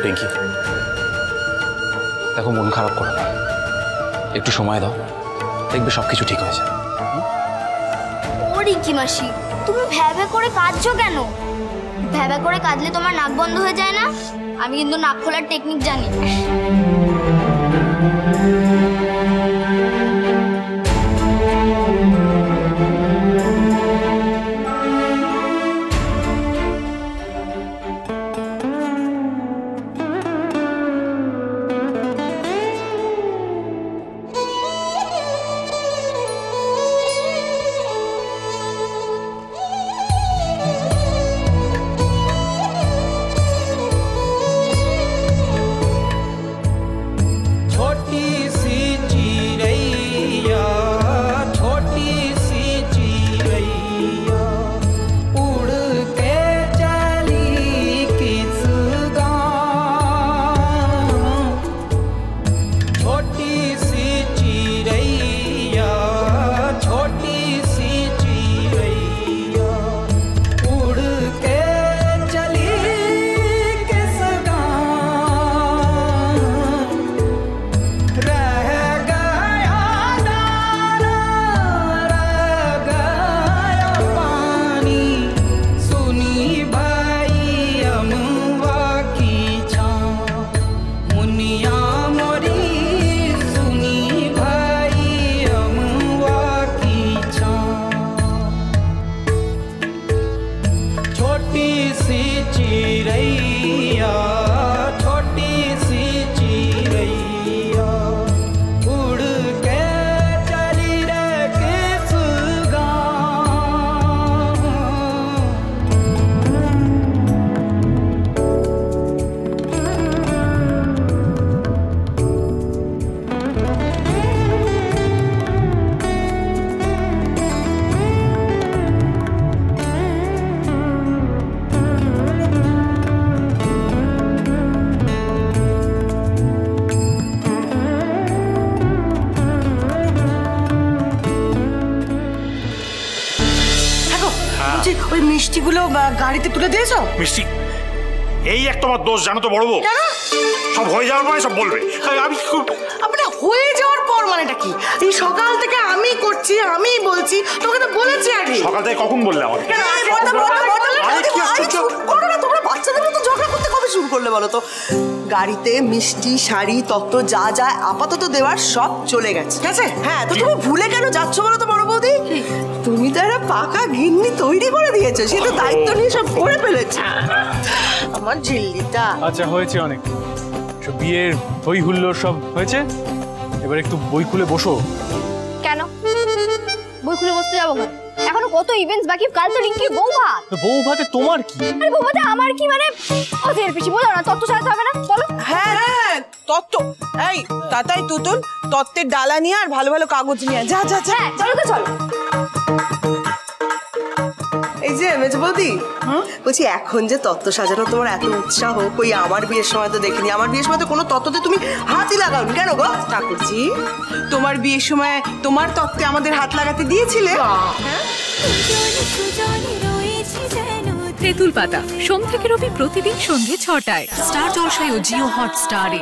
পিঙ্কি, দেখো মন খারাপ করো না, একটু সময় দাও, দেখবে সবকিছু ঠিক হয়ে যায়। ও রিঙ্কি মাসি, তুমি ভ্যাভা করে কাঁদছো কেন? ভ্যাভা করে কাঁদলে তোমার নাক বন্ধ হয়ে যায় না? আমি কিন্তু নাক খোলার টেকনিক জানি। ওই মিষ্টিগুলো গাড়িতে তুলে দিয়েছো? মিষ্টি এই এক তোমার দোষ, জানো তো বড় বউ। সব হয়ে যাওয়ার পরে সব বলবে। আমি আপনি হয়ে যাওয়ার পর মানেটা কি? এই সকাল থেকে আমি করছি, আমি বলছি, তোকে তো বলেছি আগে। সকাল থেকে কখন বললে আমাকে? তোমরা বাচ্চাদের মতো ঝগড়া করতে কবে শুরু করলে বলো তো? গাড়িতে মিষ্টি, শাড়ি, তত্ত্ব যা যা আপাতত দেওয়ার সব চলে গেছে, ঠিক আছে? হ্যাঁ, তো তুমি ভুলে কেন যাচ্ছ বলো তো বড় বৌদি? তুমি তো একটা পাকা গিন্নি তৈরি করে দিয়েছো, সে তো দায়িত্ব নিয়ে সব করে ফেলেছে আমার ঝিল্লিটা। আচ্ছা হয়েছে অনেক, সব বিয়ের হই হুল্লোড় সব হয়েছে, এবার একটু বই খুলে বসো। কেন বই খুলে বসতে যাবো? এখনো কত ইভেন্টস বাকি, কাল তো রিঙ্কির বউ ভাত। বউ ভাতে তোমার কি? আরে বউ ভাতে আমার কি? মানে ওদের পিছি বলো না, তত্ত্ব সাজাতে হবে না? বলো। হ্যাঁ তত্ত্ব, এই তাতাই তুতুল তত্ত্বের ডালা নিয়ে আর ভালো ভালো কাগজ নিয়ে যা যা যা। হ্যাঁ চলো তো চলো। এই যে মেজো বৌদি, বলছি এখন যে তত্ত্ব সাজানো তোমার এত উৎসাহ, কই আমার বিয়ের সময় তো দেখিনি। আমার বিয়ের সময় তো কোনো তত্ত্বতে তুমি হাতই লাগাওনি, কেন গো? ঠাকুরজি, তোমার বিয়ের সময় তোমার তত্ত্বে আমাদের হাত লাগাতে দিয়েছিলে? তেঁতুল পাতা সোম থেকে রবি প্রতিদিন সন্ধ্যে ৬টায় স্টার জলসায় ও জিও হটস্টারে।